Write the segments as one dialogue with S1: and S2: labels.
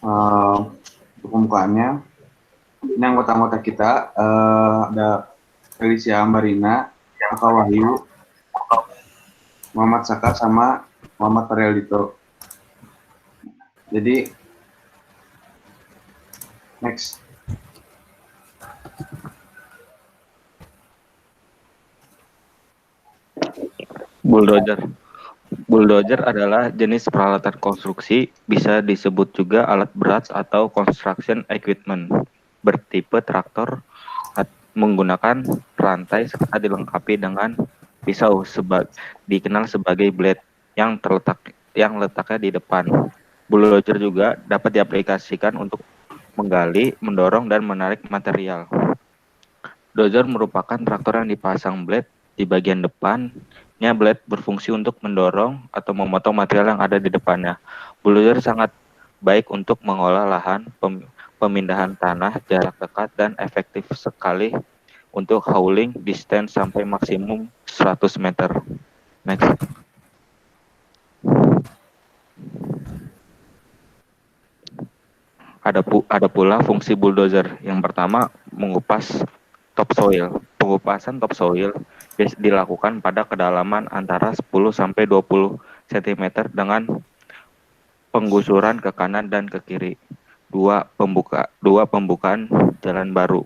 S1: Untuk pembukaannya, ini anggota-anggota kita ada Felicia Ambarina, Aka Wahyu, Muhammad Saka, sama Muhammad Farel. Jadi next.
S2: Bulldozer. Bulldozer adalah jenis peralatan konstruksi, bisa disebut juga alat berat atau construction equipment, bertipe traktor, menggunakan rantai serta dilengkapi dengan pisau dikenal sebagai blade yang letaknya di depan. Bulldozer juga dapat diaplikasikan untuk menggali, mendorong, dan menarik material. Dozer merupakan traktor yang dipasang blade di bagian depannya. Blade berfungsi untuk mendorong atau memotong material yang ada di depannya. Bulldozer sangat baik untuk mengolah lahan, pemindahan tanah jarak dekat, dan efektif sekali untuk hauling distance sampai maksimum 100 meter. Next. Ada pula fungsi bulldozer. Yang pertama, mengupas topsoil. Pengupasan topsoil dilakukan pada kedalaman antara 10 sampai 20 cm dengan penggusuran ke kanan dan ke kiri. Dua pembukaan jalan baru.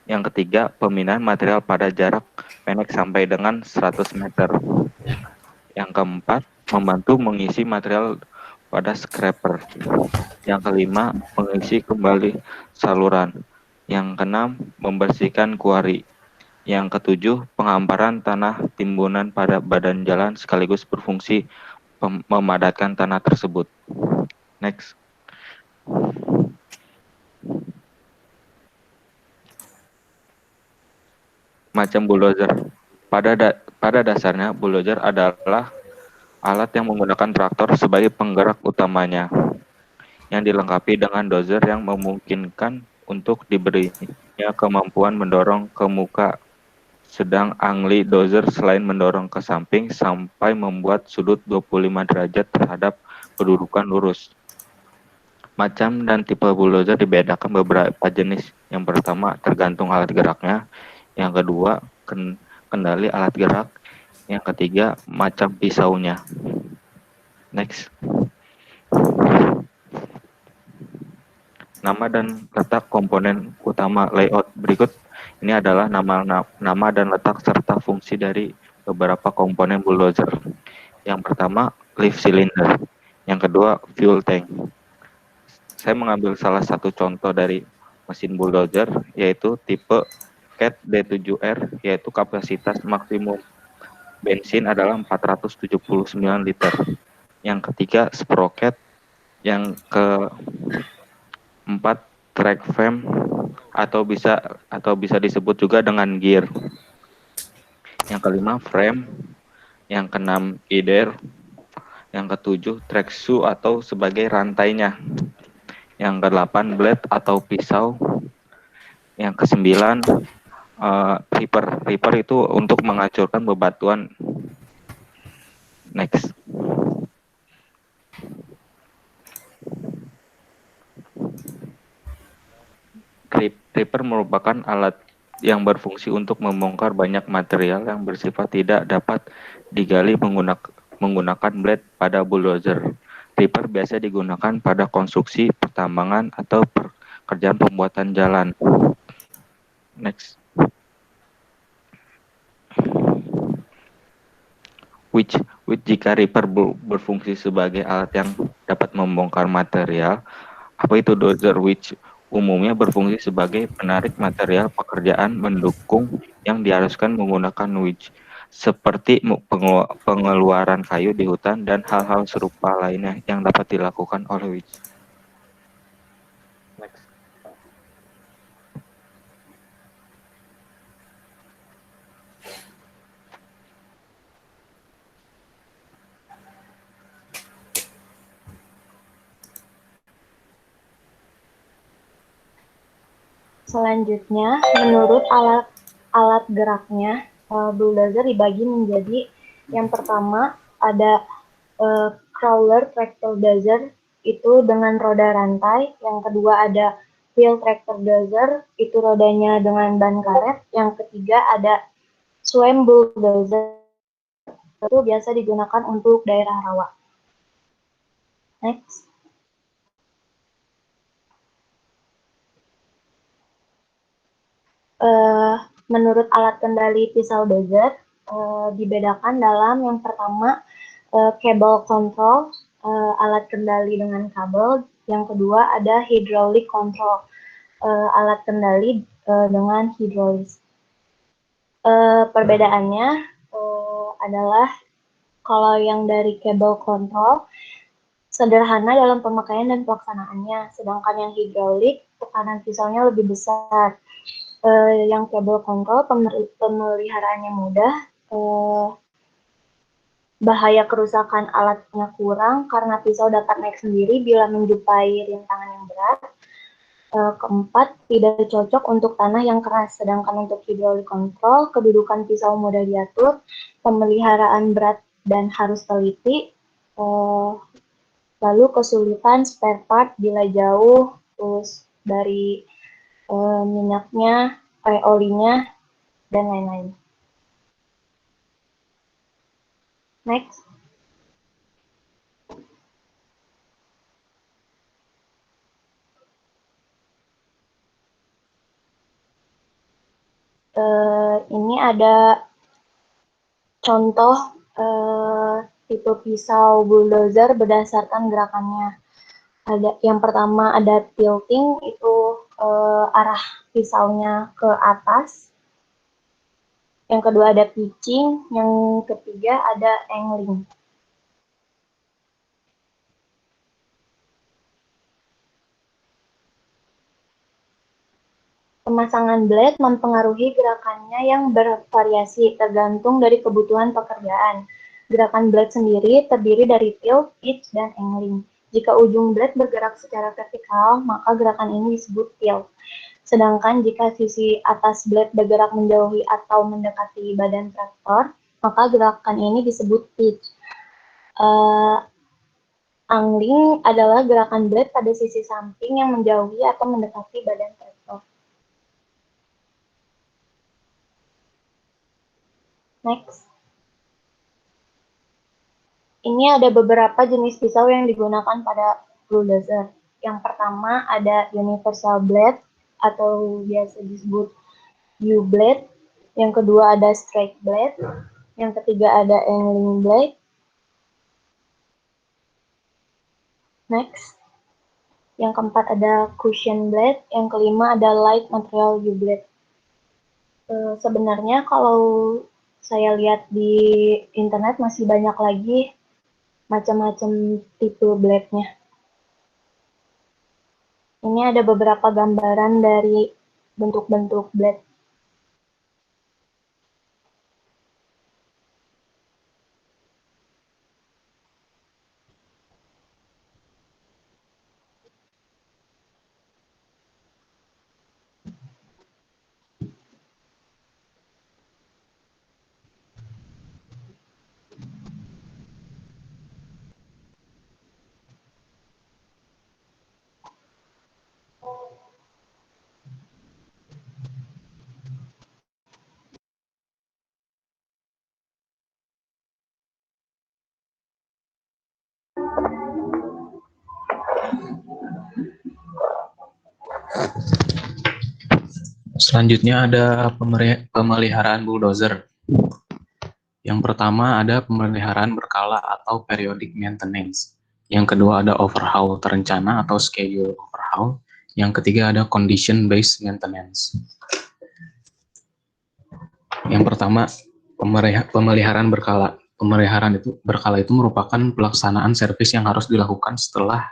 S2: Yang ketiga, pemindahan material pada jarak pendek sampai dengan 100 meter. Yang keempat, membantu mengisi material pada scraper. Yang kelima, mengisi kembali saluran. Yang keenam, membersihkan kuari. Yang ketujuh, penghamparan tanah timbunan pada badan jalan sekaligus berfungsi memadatkan tanah tersebut. Next. Macam bulldozer. Pada dasarnya, bulldozer adalah alat yang menggunakan traktor sebagai penggerak utamanya, yang dilengkapi dengan dozer yang memungkinkan untuk diberinya kemampuan mendorong ke muka. Sedang angli dozer selain mendorong ke samping sampai membuat sudut 25 derajat terhadap kedudukan lurus. Macam dan tipe bulldozer dibedakan beberapa jenis. Yang pertama, tergantung alat geraknya. Yang kedua, kendali alat gerak. Yang ketiga, macam pisaunya. Next. Nama dan letak komponen utama layout. Berikut ini adalah nama dan letak serta fungsi dari beberapa komponen bulldozer. Yang pertama, lift cylinder. Yang kedua, fuel tank. Saya mengambil salah satu contoh dari mesin bulldozer, yaitu tipe CAT D7R, yaitu kapasitas maksimum bensin adalah 479 liter. Yang ketiga, sprocket. Yang keempat, track frame atau bisa disebut juga dengan gear. Yang kelima, frame. Yang keenam, either. Yang ketujuh, track shoe atau sebagai rantainya. Yang kedelapan, blade atau pisau. Yang kesembilan, ripper itu untuk menghancurkan bebatuan. Next. Ripper merupakan alat yang berfungsi untuk membongkar banyak material yang bersifat tidak dapat digali menggunakan blade pada bulldozer. Ripper biasa digunakan pada konstruksi, pertambangan, atau pekerjaan pembuatan jalan. Next. Which jika ripper berfungsi sebagai alat yang dapat membongkar material, apa itu dozer? Which umumnya berfungsi sebagai penarik material pekerjaan mendukung yang diharuskan menggunakan winch, seperti pengeluaran kayu di hutan dan hal-hal serupa lainnya yang dapat dilakukan oleh winch. Next.
S3: Selanjutnya, menurut alat geraknya, bulldozer dibagi menjadi yang pertama ada crawler tractor dozer itu dengan roda rantai. Yang kedua ada wheel tractor dozer, itu rodanya dengan ban karet. Yang ketiga ada swam bulldozer, itu biasa digunakan untuk daerah rawa. Next. Menurut alat kendali pisau dozer, dibedakan dalam yang pertama cable control, alat kendali dengan kabel. Yang kedua ada hydraulic control, alat kendali dengan hidrolis. Perbedaannya adalah kalau yang dari cable control sederhana dalam pemakaian dan pelaksanaannya, sedangkan yang hidrolik tekanan pisaunya lebih besar. Yang cable control pemeliharaannya mudah, bahaya kerusakan alatnya kurang karena pisau dapat naik sendiri bila menjumpai rintangan yang berat. Keempat, tidak cocok untuk tanah yang keras, sedangkan untuk hydraulic control, kedudukan pisau mudah diatur, pemeliharaan berat dan harus teliti, lalu kesulitan spare part bila jauh, terus dari minyaknya, olinya, dan lain-lain. Next. Ini ada contoh tipe pisau bulldozer berdasarkan gerakannya. Ada yang pertama ada tilting, itu arah pisaunya ke atas. Yang kedua ada pitching, yang ketiga ada angling. Pemasangan blade mempengaruhi gerakannya yang bervariasi tergantung dari kebutuhan pekerjaan. Gerakan blade sendiri terdiri dari tilt, pitch, dan angling. Jika ujung blade bergerak secara vertikal, maka gerakan ini disebut tilt. Sedangkan jika sisi atas blade bergerak menjauhi atau mendekati badan traktor, maka gerakan ini disebut pitch. Angling adalah gerakan blade pada sisi samping yang menjauhi atau mendekati badan traktor. Next. Ini ada beberapa jenis pisau yang digunakan pada bulldozer. Yang pertama ada universal blade atau biasa disebut U-blade. Yang kedua ada straight blade. Yang ketiga ada angling blade. Next. Yang keempat ada cushion blade. Yang kelima ada light material U-blade. Sebenarnya kalau saya lihat di internet masih banyak lagi macam-macam tipe blade-nya. Ini ada beberapa gambaran dari bentuk-bentuk blade.
S4: Selanjutnya ada pemeliharaan bulldozer. Yang pertama ada pemeliharaan berkala atau periodic maintenance. Yang kedua ada overhaul terencana atau schedule overhaul. Yang ketiga ada condition based maintenance. Yang pertama pemeliharaan berkala. Pemeliharaan berkala itu merupakan pelaksanaan servis yang harus dilakukan setelah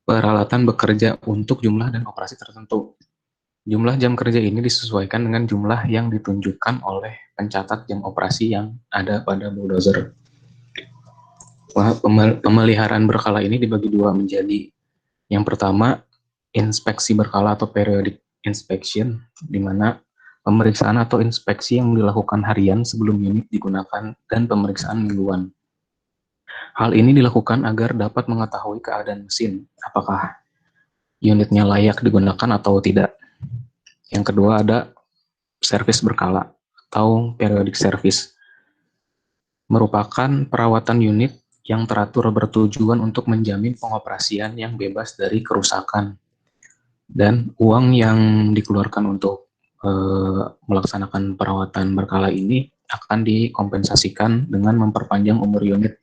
S4: peralatan bekerja untuk jumlah dan operasi tertentu. Jumlah jam kerja ini disesuaikan dengan jumlah yang ditunjukkan oleh pencatat jam operasi yang ada pada bulldozer. Pemeliharaan berkala ini dibagi dua menjadi yang pertama inspeksi berkala atau periodic inspection, di mana pemeriksaan atau inspeksi yang dilakukan harian sebelum unit digunakan dan pemeriksaan mingguan. Hal ini dilakukan agar dapat mengetahui keadaan mesin, apakah unitnya layak digunakan atau tidak. Yang kedua ada servis berkala atau periodic service. Merupakan perawatan unit yang teratur bertujuan untuk menjamin pengoperasian yang bebas dari kerusakan. Dan uang yang dikeluarkan untuk melaksanakan perawatan berkala ini akan dikompensasikan dengan memperpanjang umur unit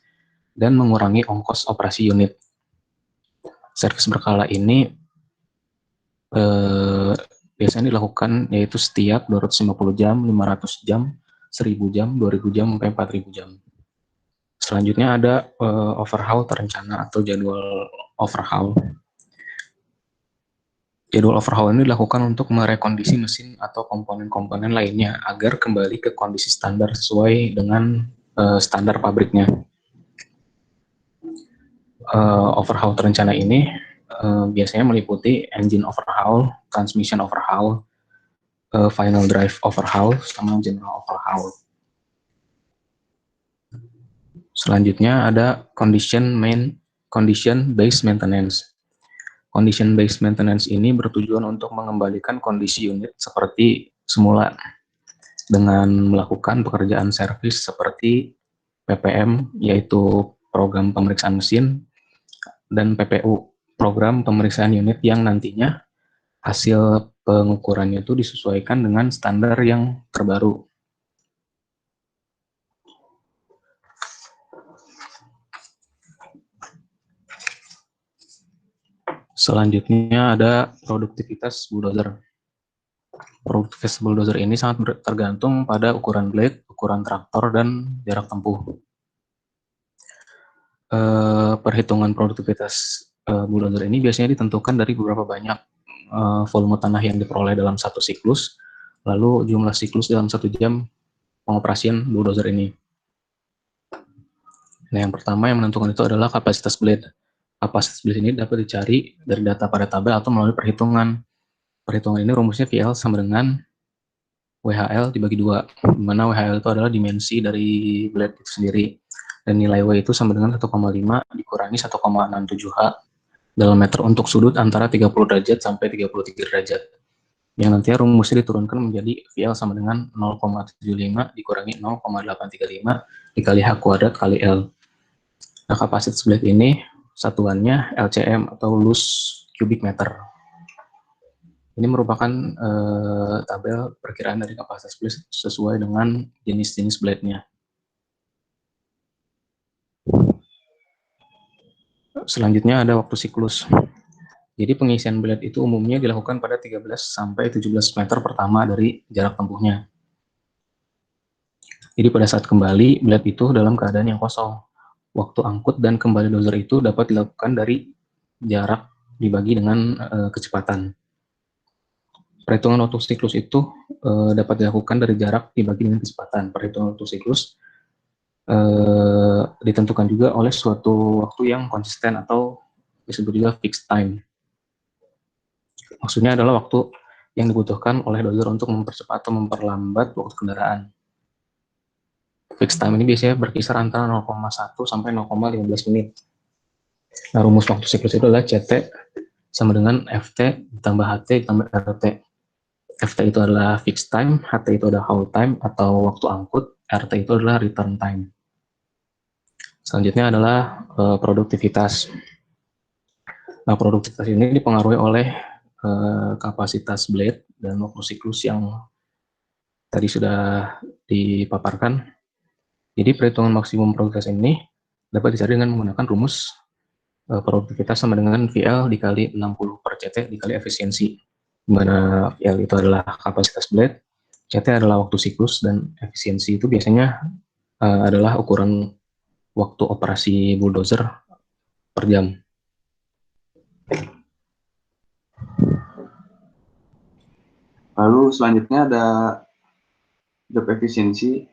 S4: dan mengurangi ongkos operasi unit. Servis berkala ini biasanya dilakukan yaitu setiap 250 jam, 500 jam, 1000 jam, 2000 jam, sampai 4000 jam. Selanjutnya ada overhaul terencana atau jadwal overhaul. Jadwal overhaul ini dilakukan untuk merekondisi mesin atau komponen-komponen lainnya agar kembali ke kondisi standar sesuai dengan standar pabriknya. Overhaul terencana ini biasanya meliputi engine overhaul, transmission overhaul, final drive overhaul, sama general overhaul. Selanjutnya ada condition based maintenance. Condition based maintenance ini bertujuan untuk mengembalikan kondisi unit seperti semula dengan melakukan pekerjaan servis seperti PPM, yaitu program pemeriksaan mesin, dan PPU, program pemeriksaan unit yang nantinya hasil pengukurannya itu disesuaikan dengan standar yang terbaru. Selanjutnya ada produktivitas bulldozer. Produktivitas bulldozer ini sangat tergantung pada ukuran blade, ukuran traktor, dan jarak tempuh. Perhitungan produktivitas bulldozer ini biasanya ditentukan dari beberapa banyak volume tanah yang diperoleh dalam satu siklus, lalu jumlah siklus dalam 1 jam pengoperasian bulldozer ini. Nah, yang pertama yang menentukan itu adalah kapasitas blade. Kapasitas blade ini dapat dicari dari data pada tabel atau melalui perhitungan. Perhitungan ini rumusnya VL sama dengan WHL dibagi 2, di mana WHL itu adalah dimensi dari blade itu sendiri. Dan nilai W itu sama dengan 1,5 dikurangi 1,67H dalam meter untuk sudut antara 30 derajat sampai 33 derajat. Yang nantinya rumusnya diturunkan menjadi VL sama dengan 0,75 dikurangi 0,835 dikali H kuadrat kali L. Nah, kapasitas blade ini satuannya LCM atau loose cubic meter. Ini merupakan tabel perkiraan dari kapasitas blade sesuai dengan jenis-jenis blade-nya. Selanjutnya ada waktu siklus. Jadi pengisian blade itu umumnya dilakukan pada 13 sampai 17 meter pertama dari jarak tempuhnya. Jadi pada saat kembali, blade itu dalam keadaan yang kosong. Waktu angkut dan kembali dozer itu dapat dilakukan dari jarak dibagi dengan kecepatan. Perhitungan waktu siklus itu dapat dilakukan dari jarak dibagi dengan kecepatan. Perhitungan waktu siklus ditentukan juga oleh suatu waktu yang konsisten atau disebut juga fixed time. Maksudnya adalah waktu yang dibutuhkan oleh dozer untuk mempercepat atau memperlambat waktu kendaraan. Fixed time ini biasanya berkisar antara 0,1 sampai 0,15 menit. Nah, rumus waktu siklus itu adalah CT sama dengan FT ditambah HT ditambah RT. FT itu adalah fixed time, HT itu adalah hold time atau waktu angkut, RT itu adalah return time. Selanjutnya adalah produktivitas. Nah, produktivitas ini dipengaruhi oleh kapasitas blade dan waktu siklus yang tadi sudah dipaparkan. Jadi perhitungan maksimum produktivitas ini dapat dicari dengan menggunakan rumus produktivitas sama dengan VL dikali 60 per CT dikali efisiensi. Di mana VL itu adalah kapasitas blade, CT adalah waktu siklus, dan efisiensi itu biasanya adalah ukuran waktu operasi bulldozer per jam.
S1: Lalu selanjutnya ada job efisiensi.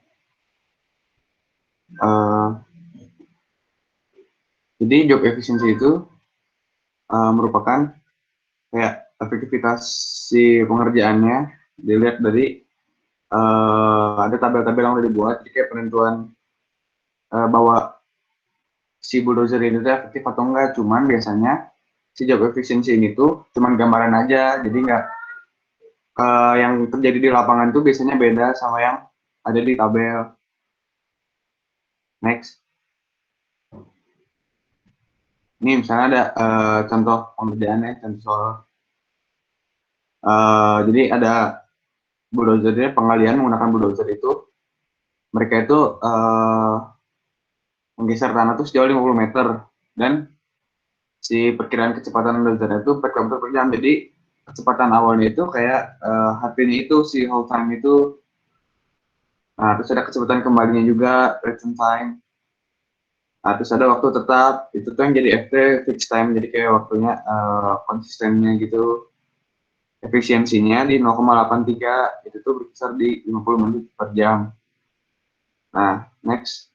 S1: Jadi job efisiensi itu merupakan kayak efektivitas si pengerjaannya dilihat dari ada tabel-tabel yang udah dibuat, jadi kayak penentuan bahwa si bulldozer ini tuh efektif atau enggak. Cuman biasanya si job efficiency ini tuh cuman gambaran aja, jadi nggak yang terjadi di lapangan tuh biasanya beda sama yang ada di tabel. Next. Ini misalnya ada contoh pengerjaannya, contoh soal. Jadi ada bulldozer, pengalian menggunakan bulldozer itu, mereka itu menggeser tanah itu sejauh 50 meter, dan si perkiraan kecepatan bulldozer itu 4 km per jam. Jadi kecepatan awalnya itu kayak HP-nya itu, si hold time itu. Nah, terus ada kecepatan kembalinya juga, return time. Nah, terus ada waktu tetap, itu tuh yang jadi FT, fixed time, jadi kayak waktunya konsistennya gitu. Efisiensinya di 0,83, itu tuh berkisar di 50 menit per jam. Nah, next.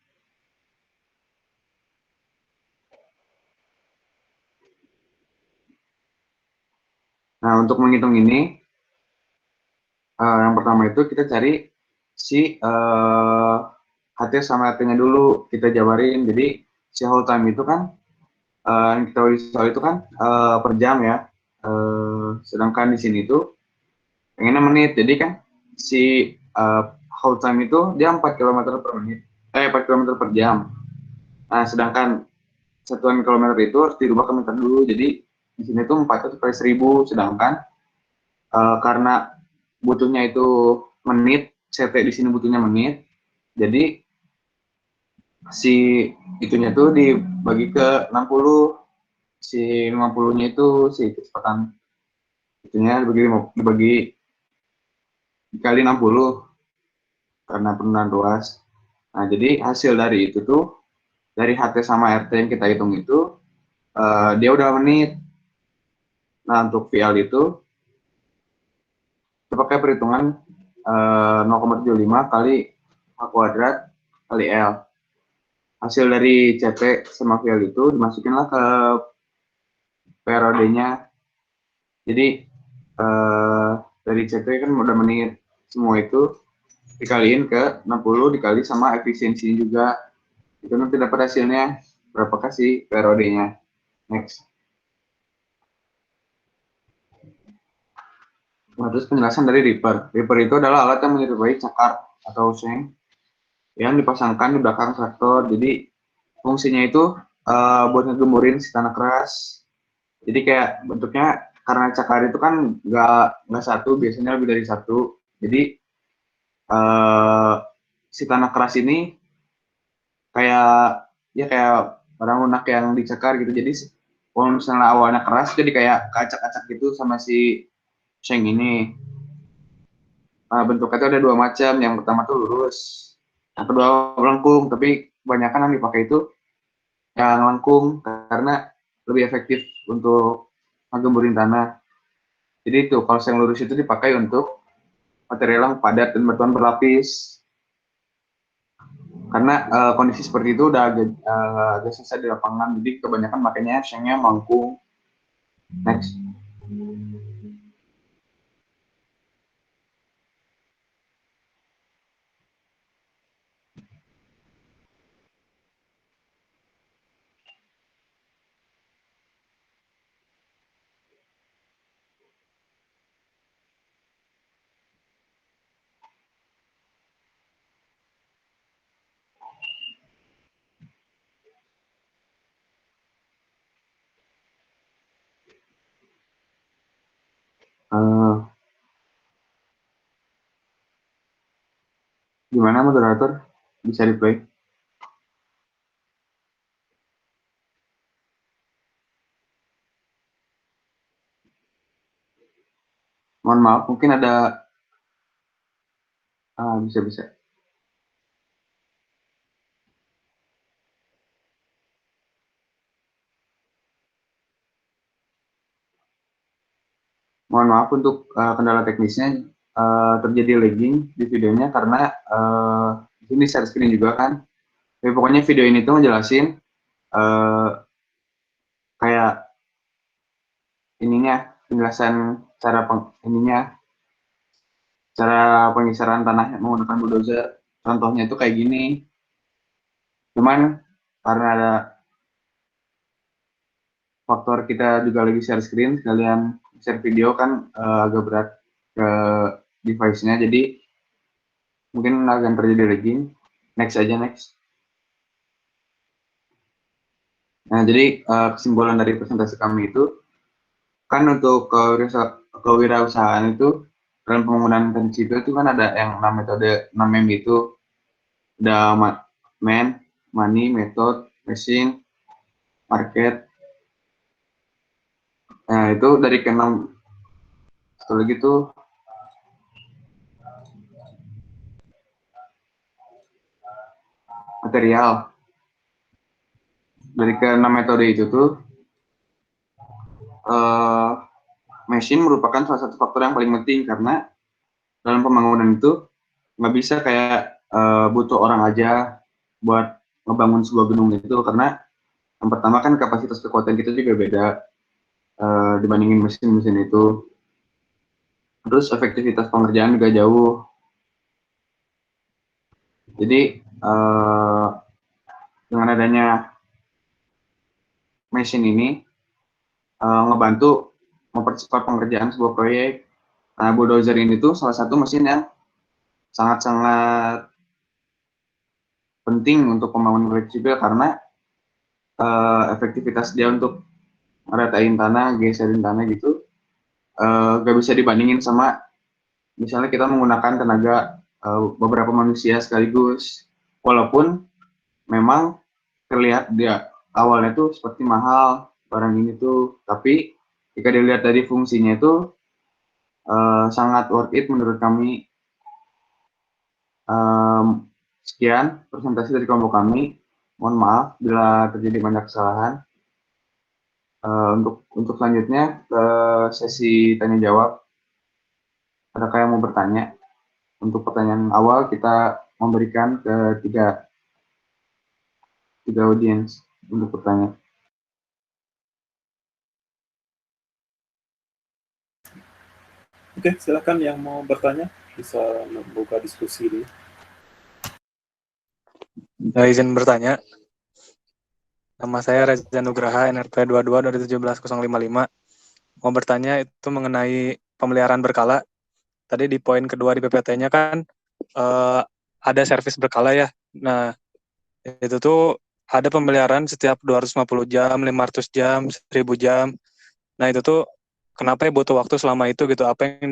S1: Nah, untuk menghitung ini, yang pertama itu kita cari si HT sama RT-nya dulu, kita jabarin. Jadi, si hold time itu kan, yang kita tulis soal itu kan per jam ya. Sedangkan di sini tuh pengennya menit. Jadi kan si hold time itu dia 4 km per menit, 4 km per jam. Nah, sedangkan satuan kilometer itu harus dirubah ke meter dulu. Jadi di sini tuh 4 itu per 1000, sedangkan karena butuhnya itu menit, CT di sini butuhnya menit. Jadi si itunya tuh dibagi ke 60, si 50-nya itu si kecepatan itunya dibagi dikali 60 karena penurunan ruas. Nah, jadi hasil dari itu tuh, dari HT sama RT yang kita hitung itu, dia udah menit. Nah, untuk VL itu, kita pakai perhitungan 0,75 kali H kuadrat kali L. Hasil dari CT sama VL itu dimasukinlah ke periodenya. Jadi dari CT kan udah menit, semua itu dikaliin ke 60 dikali sama efisiensi juga. Itu nanti dapat hasilnya berapakah si periodenya. Next. Nah, terus penjelasan dari Reaper. Reaper itu adalah alat yang menyerupai cakar atau seng yang dipasangkan di belakang traktor. Jadi fungsinya itu buat ngegemurin si tanah keras. Jadi kayak bentuknya, karena cakar itu kan nggak satu, biasanya lebih dari satu. Jadi si tanah keras ini kayak ya kayak barang lunak yang dicakar gitu. Jadi kalau misalnya awalnya keras, jadi kayak kacak-kacak gitu sama si seng ini. Bentuknya itu ada dua macam. Yang pertama tuh lurus, yang kedua melengkung. Tapi kebanyakan yang dipakai itu yang lengkung karena lebih efektif untuk menggemburin tanah. Jadi itu kalau yang lurus itu dipakai untuk material yang padat dan batuan berlapis. Karena kondisi seperti itu udah agak susah di lapangan, jadi kebanyakan makanya sengnya melengkung. Next. Gimana moderator? Bisa replay? Mohon maaf, mungkin ada bisa. Mohon maaf untuk kendala teknisnya, terjadi lagging di videonya karena ini share screen juga kan. Tapi pokoknya video ini tuh ngejelasin kayak ininya, penjelasan cara penggeseran tanah menggunakan bulldozer. Contohnya itu kayak gini. Cuman karena ada faktor kita juga lagi share screen, sekalian share video kan agak berat ke device-nya, jadi mungkin akan terjadi lagging. Next aja, next. Nah, jadi kesimpulan dari presentasi kami itu, kan untuk kewirausahaan itu, dalam penggunaan prinsip itu kan ada yang 6 metode, 6M itu, ada man, money, method, machine, market. Nah, itu dari ke-6, satu lagi tuh, material. Dari ke-6 metode itu tuh, machine merupakan salah satu faktor yang paling penting, karena dalam pembangunan itu nggak bisa kayak butuh orang aja buat ngebangun sebuah gedung itu, karena yang pertama kan kapasitas kekuatan kita juga beda dibandingin mesin-mesin itu. Terus efektivitas pengerjaan juga jauh. Jadi dengan adanya mesin ini ngebantu mempercepat pengerjaan sebuah proyek. Nah, bulldozer ini tuh salah satu mesin yang sangat-sangat penting untuk pembangunan proyek sipil, karena efektivitas dia untuk ngeratain tanah, geserin tanah gitu, gak bisa dibandingin sama misalnya kita menggunakan tenaga beberapa manusia sekaligus. Walaupun memang terlihat dia awalnya tuh seperti mahal barang ini tuh, tapi jika dilihat dari fungsinya itu sangat worth it menurut kami. Sekian presentasi dari kelompok kami. Mohon maaf bila terjadi banyak kesalahan. Untuk selanjutnya ke sesi tanya jawab. Adakah yang mau bertanya? Untuk pertanyaan awal kita memberikan ke tiga audiens untuk bertanya.
S5: Oke, silakan yang mau bertanya bisa membuka diskusi dulu.
S6: Izin bertanya. Nama saya Reza Nugraha, NRP 22-217-055. Mau bertanya itu mengenai pemeliharaan berkala. Tadi di poin kedua di PPT-nya kan ada servis berkala ya. Nah, itu tuh ada pemeliharaan setiap 250 jam, 500 jam, 1000 jam. Nah, itu tuh kenapa ya butuh waktu selama itu gitu? Apa yang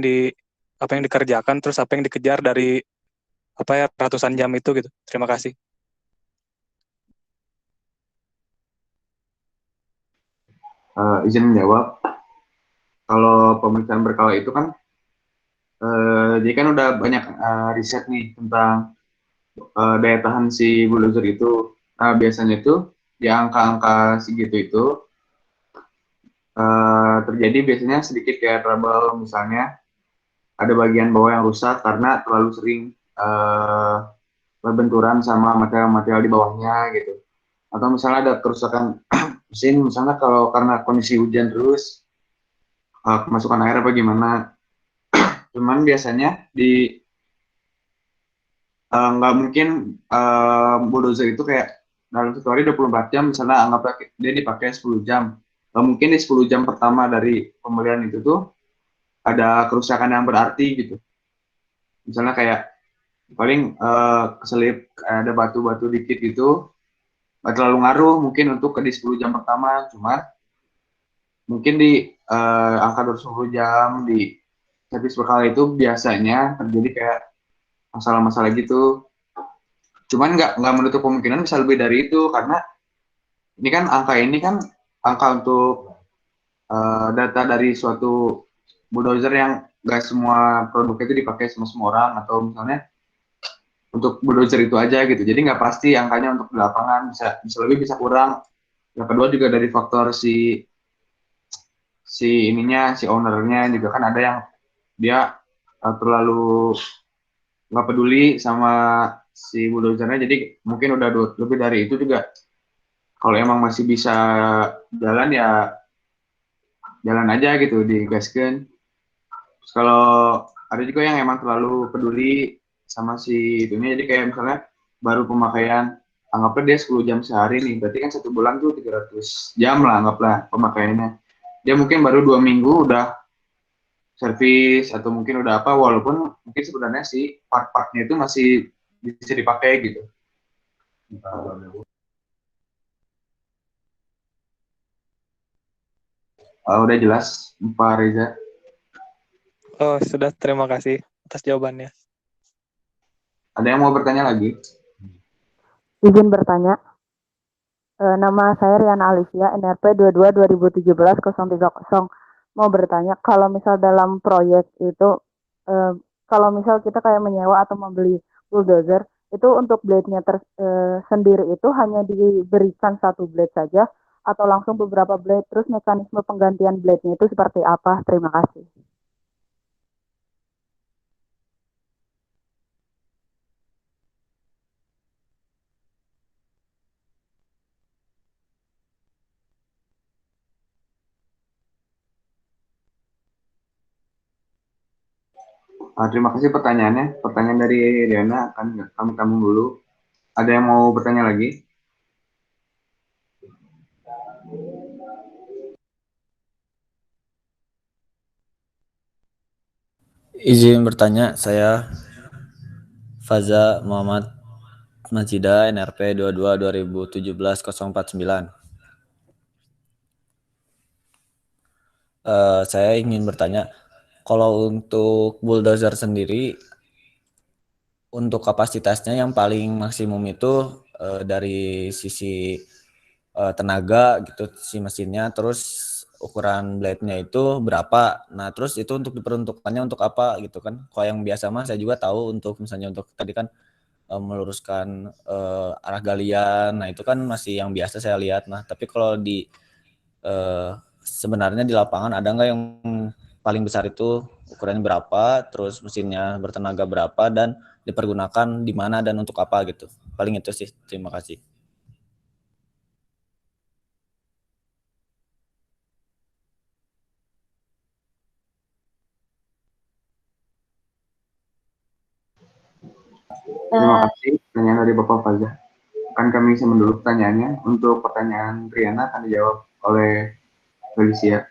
S6: dikerjakan, terus apa yang dikejar dari ratusan jam itu gitu. Terima kasih.
S1: Izin menjawab. Kalau pemeriksaan berkala itu kan, jadi kan udah banyak riset nih tentang daya tahan si bulldozer itu. Nah, biasanya itu di angka-angka segitu itu terjadi biasanya sedikit kayak trouble, misalnya ada bagian bawah yang rusak karena terlalu sering berbenturan sama material-material di bawahnya gitu. Atau misalnya ada kerusakan mesin, misalnya kalau karena kondisi hujan terus, kemasukan air apa gimana. Cuman biasanya nggak mungkin bulldozer itu kayak dalam satu hari 24 jam, misalnya anggaplah dia dipakai 10 jam. Nggak mungkin di 10 jam pertama dari pembelian itu tuh ada kerusakan yang berarti gitu. Misalnya kayak paling keselip ada batu-batu dikit gitu, nggak terlalu ngaruh mungkin untuk di 10 jam pertama. Cuma mungkin di angka 20 jam di servis berkala itu biasanya terjadi kayak masalah-masalah gitu. Cuman nggak menutup kemungkinan bisa lebih dari itu, karena ini kan angka untuk data dari suatu bulldozer yang nggak semua produknya itu dipakai sama semua orang, atau misalnya untuk bulldozer itu aja gitu. Jadi nggak pasti angkanya untuk di lapangan, bisa lebih bisa kurang. Yang kedua juga dari faktor si ownernya juga kan ada yang dia terlalu nggak peduli sama si bulldozernya, jadi mungkin udah lebih dari itu juga. Kalau emang masih bisa jalan ya jalan aja gitu, digaskan. Terus kalau ada juga yang emang terlalu peduli sama si dunia, jadi kayak misalnya baru pemakaian anggaplah dia 10 jam sehari nih, berarti kan 1 bulan tuh 300 jam lah anggaplah pemakaiannya. Dia mungkin baru 2 minggu udah servis atau mungkin udah apa, walaupun mungkin sebenarnya sih part-partnya itu masih bisa dipakai gitu. Udah jelas Pak Reza?
S6: Oh, sudah. Terima kasih atas jawabannya.
S1: Ada yang mau bertanya lagi?
S7: Izin bertanya. Nama saya Riana Alicia, NRP 22-2017-030. Mau bertanya, kalau misal dalam proyek itu, kalau misal kita kayak menyewa atau membeli bulldozer, itu untuk blade-nya sendiri itu hanya diberikan satu blade saja, atau langsung beberapa blade, terus mekanisme penggantian blade-nya itu seperti apa? Terima kasih.
S1: Terima kasih pertanyaannya. Pertanyaan dari Riana akan kami tampung dulu. Ada yang mau bertanya lagi?
S8: Izin bertanya, saya Faza Muhammad Majida, NRP 22-2017-049. Saya ingin bertanya, kalau untuk bulldozer sendiri, untuk kapasitasnya yang paling maksimum itu dari sisi tenaga gitu si mesinnya, terus ukuran blade-nya itu berapa. Nah, terus itu untuk diperuntukannya untuk apa gitu kan. Kalau yang biasa mah saya juga tahu untuk misalnya untuk tadi kan meluruskan arah galian. Nah, itu kan masih yang biasa saya lihat. Nah, tapi kalau di sebenarnya di lapangan ada nggak yang paling besar itu ukurannya berapa, terus mesinnya bertenaga berapa, dan dipergunakan di mana dan untuk apa gitu. Paling itu sih. Terima kasih.
S1: Terima kasih pertanyaan dari Bapak Faza. Akan kami simpan dulu pertanyaannya. Untuk pertanyaan Riana akan dijawab oleh Felicia.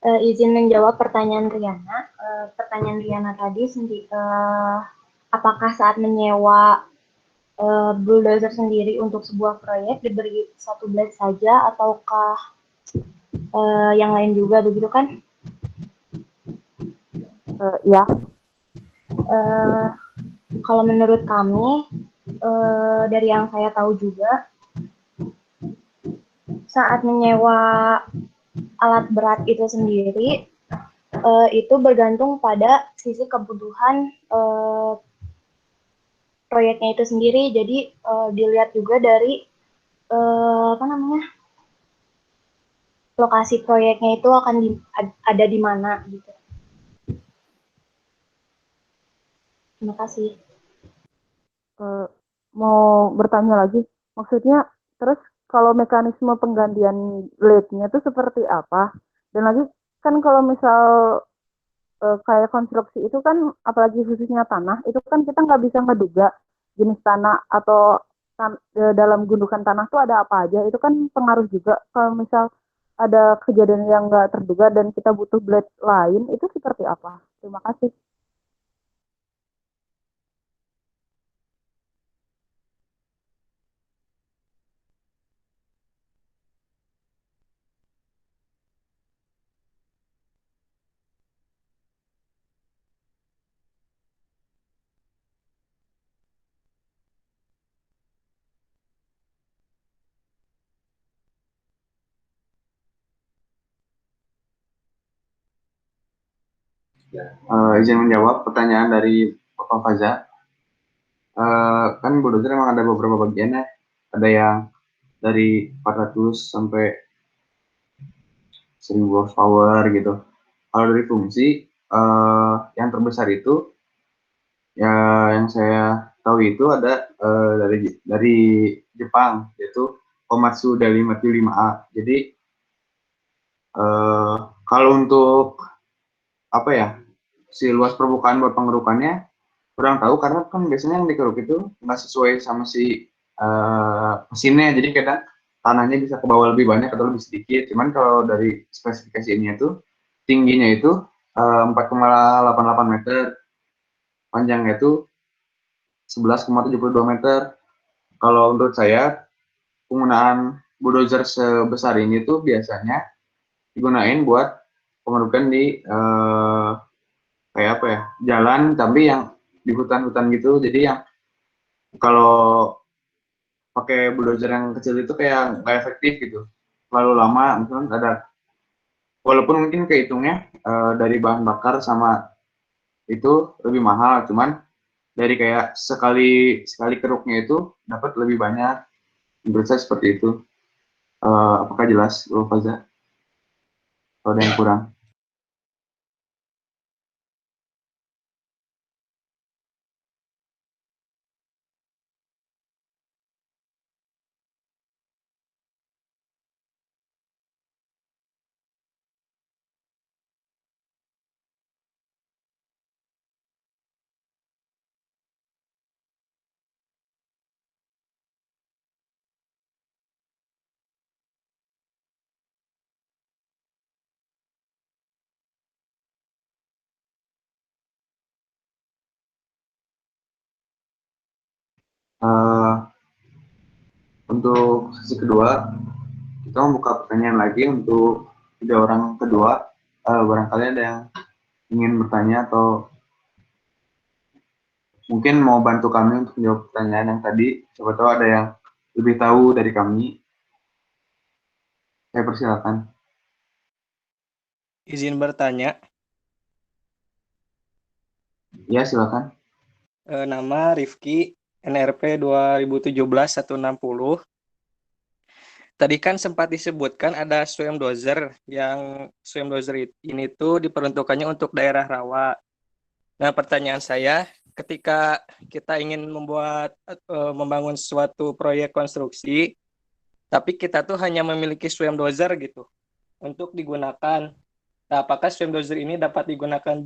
S3: Izin menjawab pertanyaan Riana. Pertanyaan Riana tadi, apakah saat menyewa bulldozer sendiri untuk sebuah proyek diberi satu blade saja, ataukah yang lain juga, begitu kan?
S7: Ya.
S3: Kalau menurut kami, dari yang saya tahu juga, saat menyewa alat berat itu sendiri, itu bergantung pada sisi kebutuhan proyeknya itu sendiri. Jadi dilihat juga dari lokasi proyeknya itu akan ada di mana gitu. Terima kasih.
S7: Mau bertanya lagi, maksudnya terus kalau mekanisme penggantian blade-nya itu seperti apa? Dan lagi kan kalau misal kayak konstruksi itu kan, apalagi khususnya tanah, itu kan kita nggak bisa ngeduga jenis tanah atau dalam gundukan tanah tuh ada apa aja. Itu kan pengaruh juga. Kalau misal ada kejadian yang nggak terduga dan kita butuh blade lain, itu seperti apa? Terima kasih.
S1: Izin menjawab pertanyaan dari Bapak Faza. Kan bulldozer memang ada beberapa bagiannya. Ada yang dari 400 sampai 1000 horsepower gitu. Kalau dari fungsi, yang terbesar itu ya yang saya tahu itu ada dari Jepang, yaitu Komatsu D5 5A. Jadi kalau untuk apa ya, si luas permukaan buat pengerukannya kurang tahu karena kan biasanya yang dikeruk itu nggak sesuai sama si mesinnya, jadi kadang tanahnya bisa ke bawah lebih banyak atau lebih sedikit. Cuman kalau dari spesifikasi ini itu tingginya itu 4,88 meter, panjangnya itu 11,72 meter. Kalau menurut saya penggunaan bulldozer sebesar ini tuh biasanya digunain buat pengerukan di kayak apa ya, jalan tapi yang di hutan-hutan gitu. Jadi yang kalau pakai bulldozer yang kecil itu kayak nggak efektif gitu, terlalu lama. Misalnya ada, walaupun mungkin kehitungnya dari bahan bakar sama itu lebih mahal, cuman dari kayak sekali sekali keruknya itu dapat lebih banyak. Menurut saya seperti itu. Apakah jelas, Faza? Kalau ada yang kurang? Eh, untuk sesi kedua, kita membuka pertanyaan lagi untuk 3 orang kedua. Barangkali ada yang ingin bertanya atau mungkin mau bantu kami untuk menjawab pertanyaan yang tadi. Siapa tahu ada yang lebih tahu dari kami. Saya persilakan.
S9: Izin bertanya,
S1: Ya, silakan.
S9: nama Rifki, NRP 2017-160. Tadi kan sempat disebutkan ada swim dozer, yang swim dozer ini tuh diperuntukannya untuk daerah rawa. Nah, pertanyaan saya, ketika kita ingin membangun suatu proyek konstruksi, tapi kita tuh hanya memiliki swim dozer gitu untuk digunakan. Nah, apakah swim dozer ini dapat digunakan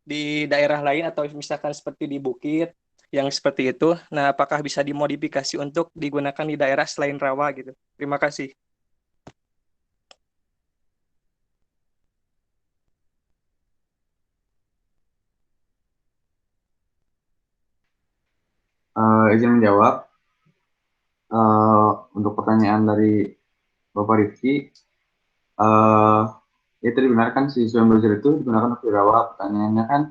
S9: di daerah lain atau misalkan seperti di bukit yang seperti itu. Nah, apakah bisa dimodifikasi untuk digunakan di daerah selain rawa gitu? Terima kasih.
S1: Izin menjawab. Untuk pertanyaan dari Bapak Rifki, ya tadi benar kan si swim dozer itu digunakan untuk rawa. Pertanyaannya kan,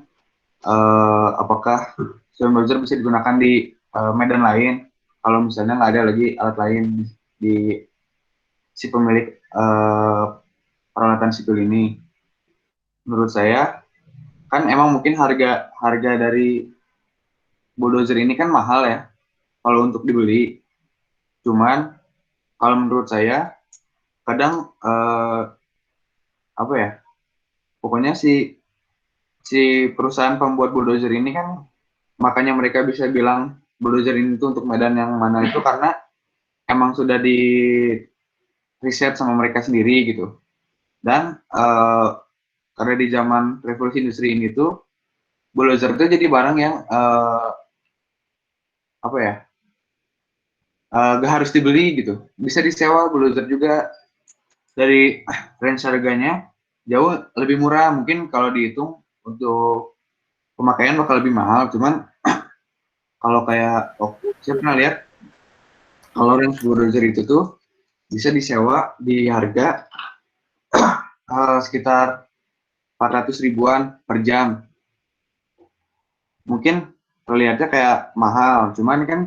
S1: apakah swim dozer bisa digunakan di medan lain kalau misalnya nggak ada lagi alat lain di si pemilik peralatan sipil ini? Menurut saya kan emang mungkin harga harga dari bulldozer ini kan mahal ya kalau untuk dibeli. Cuman kalau menurut saya kadang apa ya, pokoknya si si perusahaan pembuat bulldozer ini kan, makanya mereka bisa bilang bulldozer ini tuh untuk medan yang mana itu karena emang sudah di riset sama mereka sendiri gitu. Dan karena di zaman revolusi industri ini tuh bulldozer itu jadi barang yang apa ya, gak harus dibeli gitu, bisa disewa bulldozer juga. Dari range harganya jauh lebih murah, mungkin kalau dihitung untuk pemakaian bakal lebih mahal. Cuman kalau kayak, saya pernah lihat kalau range bulldozer itu tuh bisa disewa di harga sekitar 400 ribuan per jam. Mungkin terlihatnya kayak mahal, cuman kan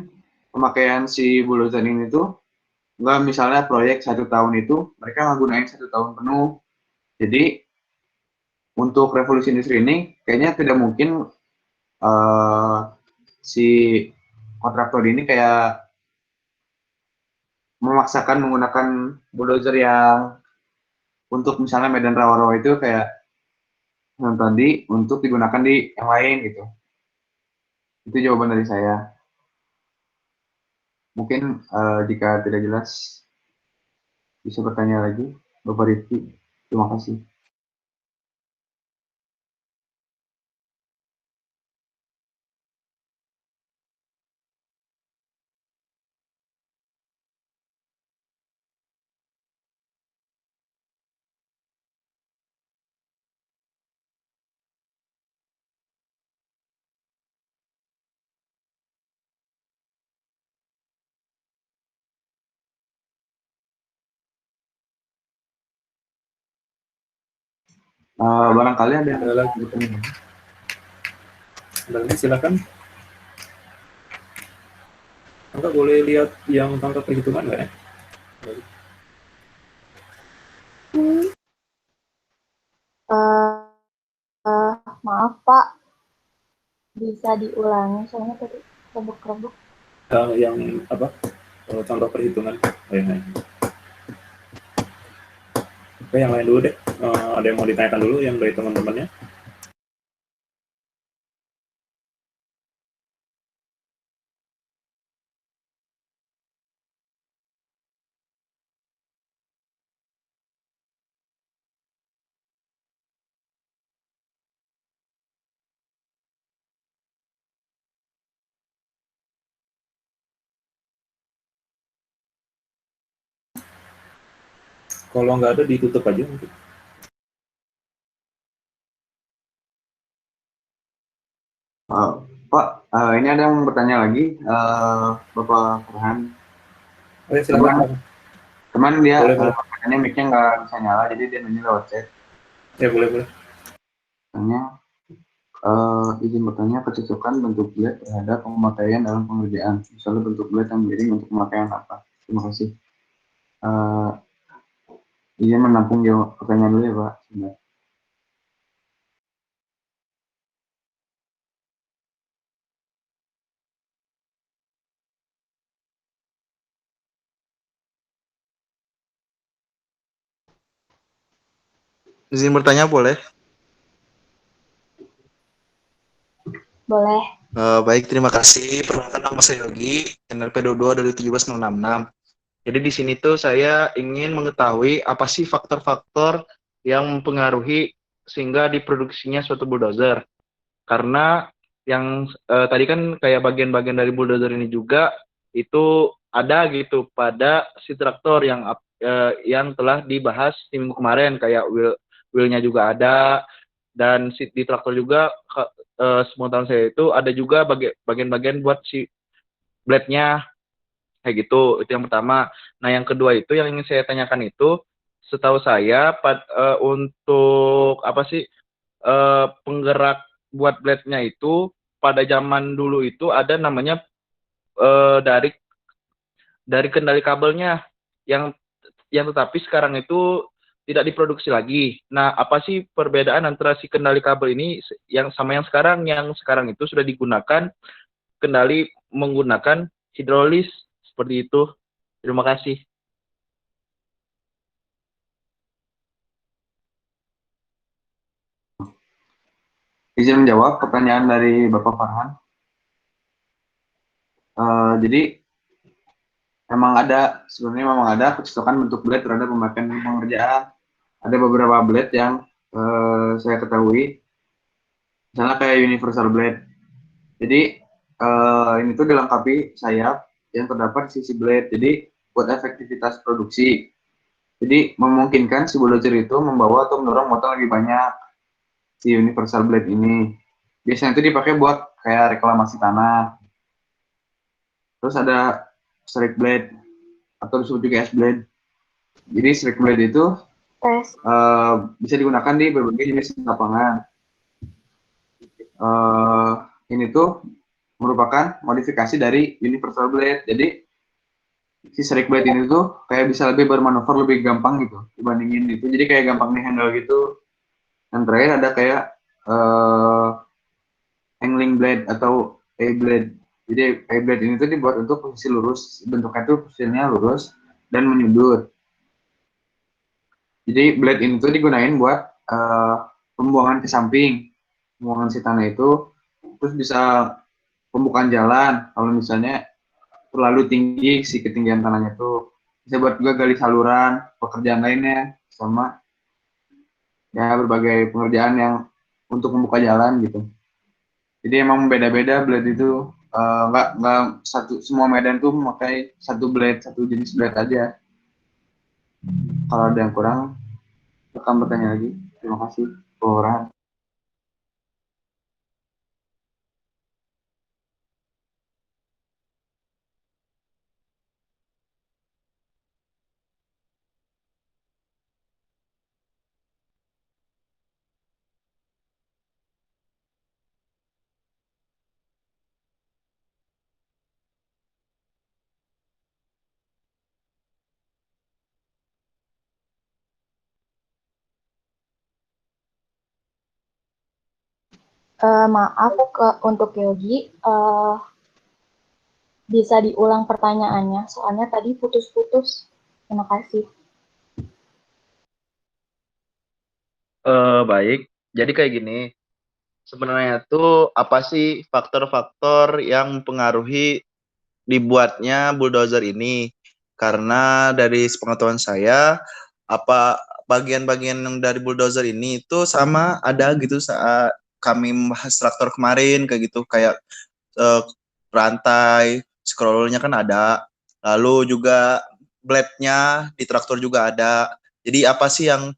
S1: pemakaian si bulldozer ini tuh nggak, misalnya proyek 1 tahun itu mereka nggak gunain 1 tahun penuh. Jadi untuk revolusi industri ini kayaknya tidak mungkin si kontraktor ini kayak memaksakan menggunakan bulldozer yang untuk misalnya medan rawa-rawa itu kayak yang tadi untuk digunakan di yang lain gitu. Itu jawaban dari saya. Mungkin jika tidak jelas bisa bertanya lagi, Bapak Rifki. Terima kasih. Barangkali ada yang
S5: Ada lagi? Ada lagi, silakan. Enggak boleh lihat yang tangkap perhitungan nggak ya?
S3: Maaf Pak, bisa diulangi soalnya tadi rebuk-rebuk.
S5: Yang apa? Contoh perhitungan. Oke, yang lain dulu deh. Ada yang mau ditanyakan dulu yang dari teman-temannya? Kalau nggak ada, ditutup aja mungkin.
S1: Pak, ini ada yang bertanya lagi, Bapak Farhan.
S5: Oh ya, silakan.
S1: Teman dia
S5: Boleh.
S1: katanya mic-nya nggak bisa nyala, jadi dia nanya lewat chat.
S5: Ya, boleh.
S1: Tanya, izin bertanya kecocokan bentuk blade terhadap pemakaian dalam pengerjaan. Misalnya bentuk blade yang miring untuk pemakaian apa? Terima kasih. Izin menampung jawab pertanyaan dulu ya Pak. Sebentar.
S10: Izin bertanya boleh?
S3: Boleh.
S10: Baik, terima kasih. Perkenalkan nama saya Yogi, NRP 22 dari 17066. Jadi di sini tuh saya ingin mengetahui apa sih faktor-faktor yang mempengaruhi sehingga diproduksinya suatu bulldozer. Karena yang tadi kan kayak bagian-bagian dari bulldozer ini juga itu ada gitu pada si traktor yang telah dibahas di minggu kemarin, kayak wheelnya juga ada, dan di traktor juga sepengetahuan saya itu ada juga bagian-bagian buat si blade-nya kayak gitu. Itu yang pertama. Nah, yang kedua itu yang ingin saya tanyakan itu, setahu saya untuk apa sih penggerak buat blade-nya itu pada zaman dulu itu ada namanya dari kendali kabelnya yang tetapi sekarang itu tidak diproduksi lagi. Nah, apa sih perbedaan antara si kendali kabel ini yang sama yang sekarang? Yang sekarang itu sudah digunakan kendali menggunakan hidrolis seperti itu. Terima kasih.
S1: Izin menjawab pertanyaan dari Bapak Farhan. Jadi sebenarnya memang ada kecocokan bentuk blade terhadap pemakaian pengerjaan. Ada beberapa blade yang saya ketahui, misalnya kayak universal blade. Jadi ini tuh dilengkapi sayap yang terdapat di sisi blade. Jadi buat efektivitas produksi. Jadi memungkinkan si bulldozer itu membawa atau mendorong muatan lebih banyak si universal blade ini. Biasanya itu dipakai buat kayak reklamasi tanah. Terus ada strike blade atau disebut juga S-blade. Jadi strike blade itu bisa digunakan di berbagai jenis lapangan. Ini tuh merupakan modifikasi dari universal blade. Jadi si strike blade ini tuh kayak bisa lebih bermanuver lebih gampang gitu dibandingin itu. Jadi kayak gampang di-handle gitu. Yang terakhir ada kayak angling blade atau A-blade. Jadi A-blade ini tuh dibuat untuk posisi lurus, bentuknya tuh posisinya lurus dan menyudut. Jadi blade ini tuh digunain buat pembuangan ke samping, pembuangan si tanah itu, terus bisa pembukaan jalan. Kalau misalnya terlalu tinggi si ketinggian tanahnya tuh, bisa buat juga gali saluran, pekerjaan lainnya, sama ya berbagai pekerjaan yang untuk membuka jalan gitu. Jadi emang beda-beda blade itu, nggak satu semua medan tuh memakai satu jenis blade aja. Kalau ada yang kurang, akan bertanya lagi. Terima kasih, Orang.
S3: Maaf untuk Yogi, bisa diulang pertanyaannya, soalnya tadi putus-putus. Terima kasih.
S10: Baik. Jadi kayak gini. Sebenarnya tuh apa sih faktor-faktor yang mempengaruhi dibuatnya bulldozer ini? Karena dari sepengetahuan saya, apa bagian-bagian yang dari bulldozer ini itu sama ada gitu saat kami membahas traktor kemarin kayak gitu, kayak eh, rantai scrollnya kan ada, lalu juga blade-nya di traktor juga ada. Jadi apa sih yang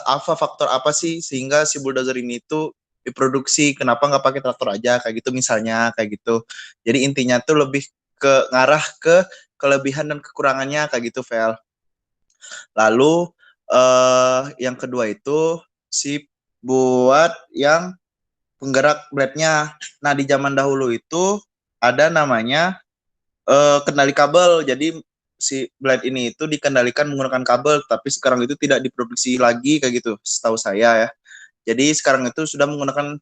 S10: apa faktor apa sih sehingga si bulldozer ini tuh diproduksi, kenapa nggak pakai traktor aja kayak gitu misalnya kayak gitu. Jadi intinya tuh lebih ke ngarah ke kelebihan dan kekurangannya kayak gitu, Vel. Lalu yang kedua itu si buat yang penggerak blade-nya. Nah, di zaman dahulu itu ada namanya kendali kabel. Jadi si blade ini itu dikendalikan menggunakan kabel, tapi sekarang itu tidak diproduksi lagi kayak gitu, setahu saya ya. Jadi sekarang itu sudah menggunakan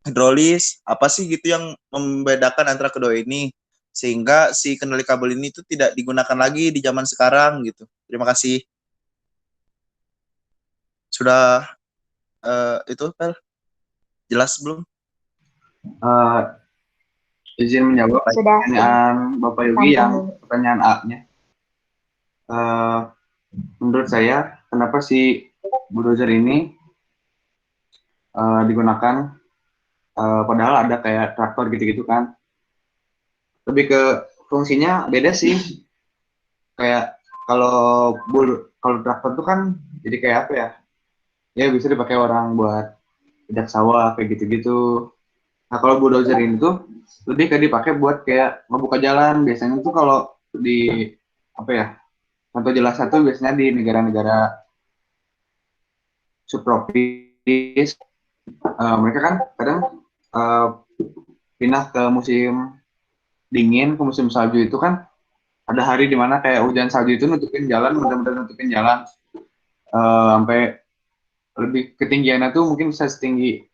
S10: hidrolis. Apa sih gitu yang membedakan antara kedua ini? Sehingga si kendali kabel ini itu tidak digunakan lagi di zaman sekarang gitu. Terima kasih. Sudah itu, Pel? Jelas belum?
S1: Izin menjawab
S3: Sudah.
S1: pertanyaan Bapak Yogi yang pertanyaan A-nya. Menurut saya, kenapa si bulldozer ini digunakan padahal ada kayak traktor gitu-gitu kan? Lebih ke fungsinya beda sih. Kayak kalau traktor tuh kan jadi kayak apa ya? Ya bisa dipakai orang buat tidak sawah kayak gitu-gitu. Nah kalau bulldozer ini tuh lebih kayak dipakai buat kayak ngebuka jalan. Biasanya tuh kalau di apa ya? Contoh jelas satu biasanya di negara-negara subtropis, mereka kan kadang uh, pindah ke musim dingin, ke musim salju itu kan ada hari di mana kayak hujan salju itu nutupin jalan, benar-benar nutupin jalan sampai lebih ketinggiannya tuh mungkin bisa setinggi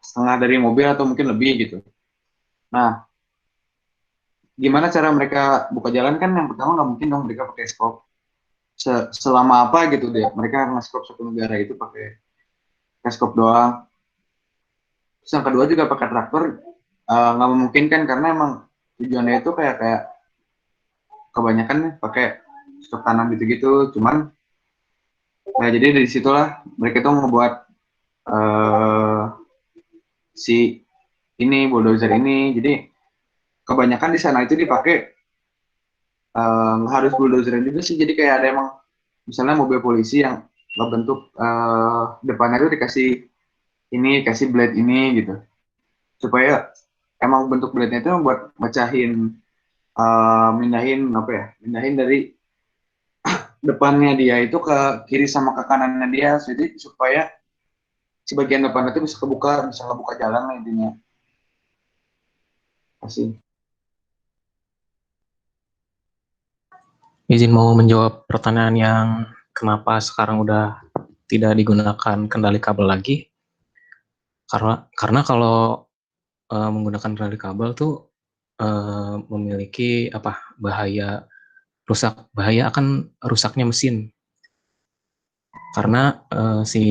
S1: setengah dari mobil atau mungkin lebih gitu. Nah, gimana cara mereka buka jalan kan yang pertama nggak mungkin dong mereka pakai skop. Selama apa gitu deh, mereka nge-skop satu negara itu pakai skop doang. Terus yang kedua juga pakai traktor nggak memungkinkan karena emang tujuannya itu kayak kebanyakan nih pakai stok tanam gitu-gitu. Cuman ya jadi dari situlah mereka tuh membuat si ini bulldozer ini. Jadi kebanyakan di sana itu dipakai nggak harus bulldozer juga sih. Jadi kayak ada emang misalnya mobil polisi yang bentuk depannya tuh dikasih ini, kasih blade ini gitu. Supaya emang bentuk blade-nya itu buat mecahin mindahin apa ya? Mindahin dari depannya dia itu ke kiri sama ke kanannya dia, jadi supaya si bagian depan itu bisa kebuka, bisa ngebuka jalan lah intinya. Kasih.
S4: Izin mau menjawab pertanyaan yang kenapa sekarang udah tidak digunakan kendali kabel lagi. Karena kalau menggunakan kendali kabel tuh memiliki bahaya akan rusaknya mesin. Karena si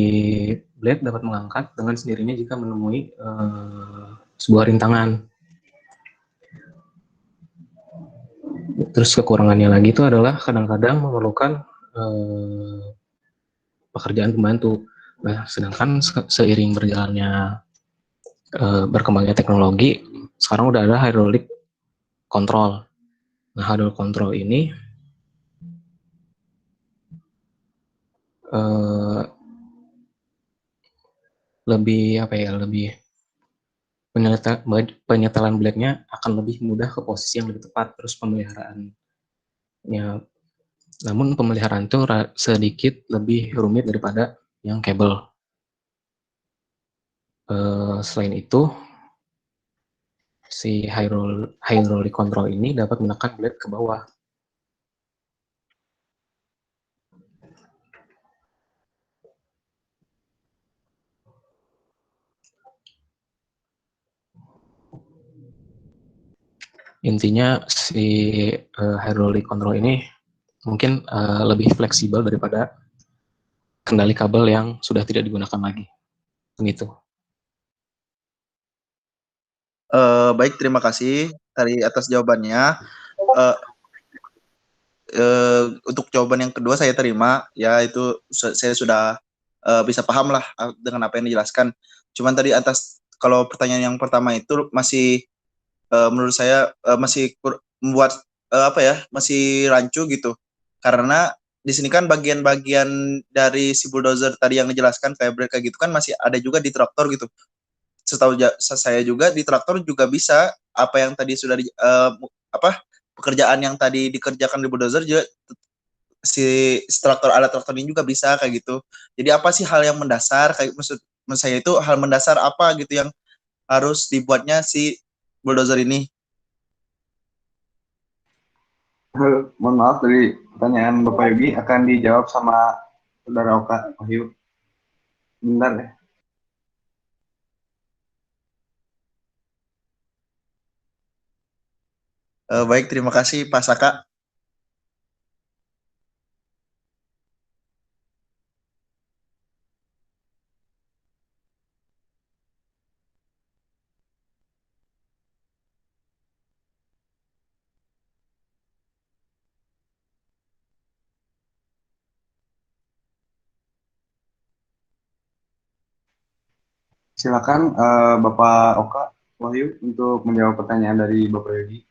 S4: blade dapat mengangkat dengan sendirinya jika menemui sebuah rintangan. Terus kekurangannya lagi itu adalah kadang-kadang memerlukan pekerjaan pembantu. Nah, sedangkan seiring berkembangnya teknologi, sekarang udah ada hydraulic control. Nah, hydraulic control ini lebih penyetelan blade-nya akan lebih mudah ke posisi yang lebih tepat, terus pemeliharaannya. Namun pemeliharaan itu sedikit lebih rumit daripada yang kabel. Selain itu, si hydraulic control ini dapat menekan blade ke bawah. Intinya si hydraulic control ini mungkin lebih fleksibel daripada kendali kabel yang sudah tidak digunakan lagi. Begitu.
S10: Baik, terima kasih dari atas jawabannya. Untuk jawaban yang kedua saya terima, ya itu saya sudah bisa paham lah dengan apa yang dijelaskan. Cuman tadi atas kalau pertanyaan yang pertama itu masih menurut saya masih membuat apa ya, masih rancu gitu. Karena di sini kan bagian-bagian dari si bulldozer tadi yang dijelaskan kayak brake kayak gitu kan masih ada juga di traktor gitu. Setahu saya juga di traktor juga bisa apa yang tadi sudah apa pekerjaan yang tadi dikerjakan di bulldozer juga si traktor alat traktor ini juga bisa kayak gitu. Jadi apa sih hal yang mendasar kayak maksud saya itu hal mendasar apa gitu yang harus dibuatnya si bulldozer ini?
S1: Mohon maaf dari pertanyaan Bapak Yogi akan dijawab sama Saudara Oka Wahyu. Bentar ya.
S10: Baik, terima kasih Pak Saka.
S1: Silakan Bapak Oka Wahyu untuk menjawab pertanyaan dari Bapak Yogi.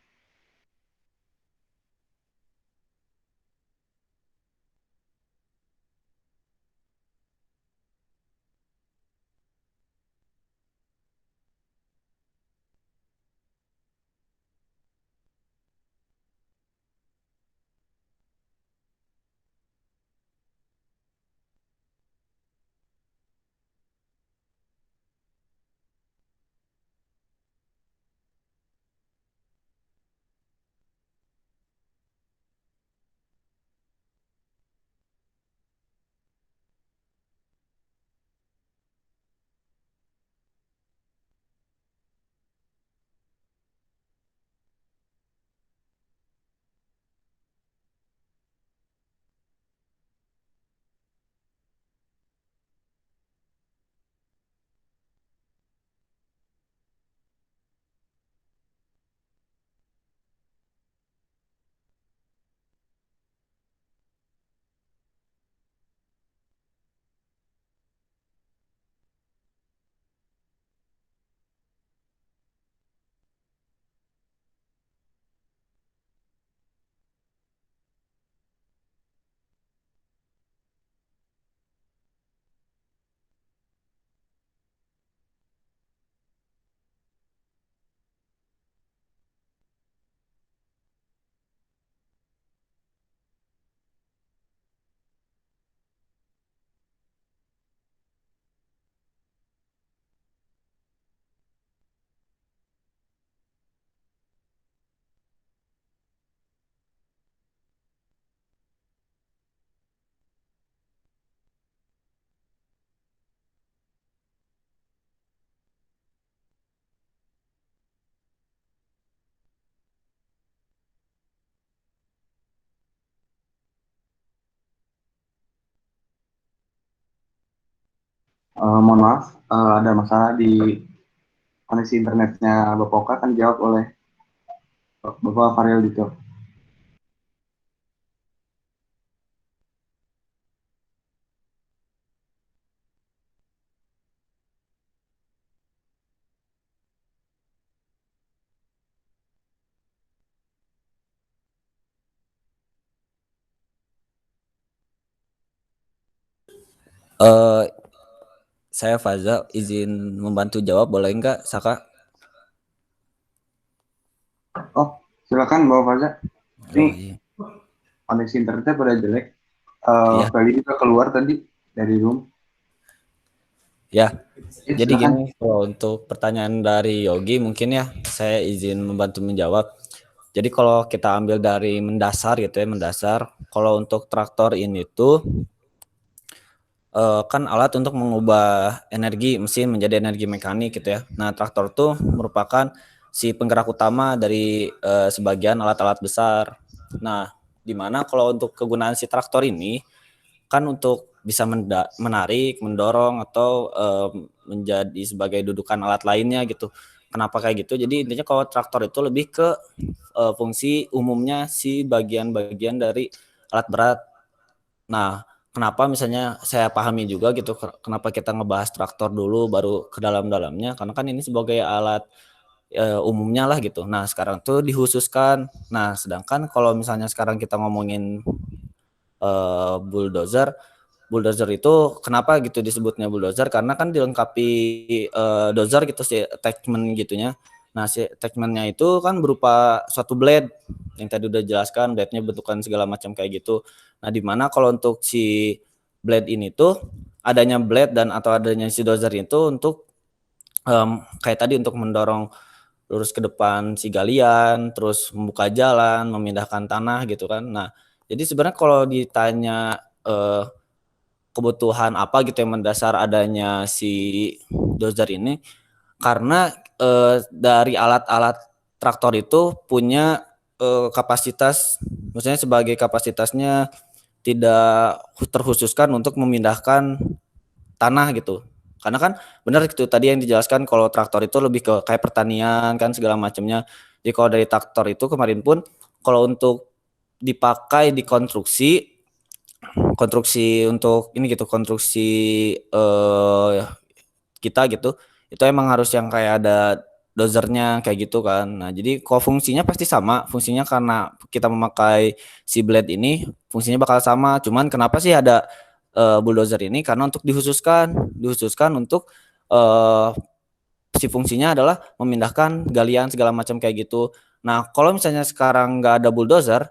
S1: Mohon maaf, ada masalah di koneksi internetnya Bapak Oka akan dijawab oleh Bapak Farel Dito.
S8: Saya Faza, izin membantu jawab, boleh enggak, Saka?
S1: Oh, silakan Bapak Faza.
S8: Oh,
S1: Ini
S8: iya.
S1: koneksi internetnya pada jelek.
S8: Iya.
S1: Kali kita keluar tadi dari room.
S8: Ya,
S1: Ya,
S8: jadi
S1: silakan.
S8: gini, kalau untuk pertanyaan dari Yogi mungkin ya, saya izin membantu menjawab. Jadi kalau kita ambil dari mendasar gitu ya, mendasar, kalau untuk traktor ini tuh kan alat untuk mengubah energi mesin menjadi energi mekanik gitu ya. Nah, traktor tuh merupakan si penggerak utama dari sebagian alat-alat besar. Nah, di mana kalau untuk kegunaan si traktor ini kan untuk bisa menarik, mendorong atau menjadi sebagai dudukan alat lainnya gitu. Kenapa kayak gitu? Jadi intinya kalau traktor itu lebih ke fungsi umumnya si bagian-bagian dari alat berat. Nah, kenapa misalnya saya pahami juga gitu kenapa kita ngebahas traktor dulu baru ke dalam-dalamnya karena kan ini sebagai alat umumnya lah gitu. Nah, sekarang tuh dikhususkan. Nah, sedangkan kalau misalnya sekarang kita ngomongin bulldozer itu kenapa gitu disebutnya bulldozer karena kan dilengkapi dozer gitu sih attachment gitunya. Nah, si attachment-nya itu kan berupa suatu blade yang tadi udah jelaskan, blade-nya bentukan segala macam kayak gitu. Nah, di mana kalau untuk si blade ini tuh adanya blade dan atau adanya si dozer itu untuk kayak tadi untuk mendorong lurus ke depan si galian, terus membuka jalan, memindahkan tanah gitu kan. Nah, jadi sebenarnya kalau ditanya kebutuhan apa gitu yang mendasar adanya si dozer ini karena dari alat-alat traktor itu punya kapasitas, maksudnya sebagai kapasitasnya tidak terkhususkan untuk memindahkan tanah gitu. Karena kan benar itu tadi yang dijelaskan kalau traktor itu lebih ke kayak pertanian kan segala macamnya. Jadi kalau dari traktor itu kemarin pun kalau untuk dipakai di konstruksi untuk ini gitu konstruksi kita gitu itu emang harus yang kayak ada dozernya kayak gitu kan. Nah, jadi kalau fungsinya pasti sama, fungsinya karena kita memakai si blade ini fungsinya bakal sama. Cuman kenapa sih ada bulldozer ini? Karena untuk dikhususkan untuk si fungsinya adalah memindahkan galian segala macam kayak gitu. Nah, kalau misalnya sekarang nggak ada bulldozer,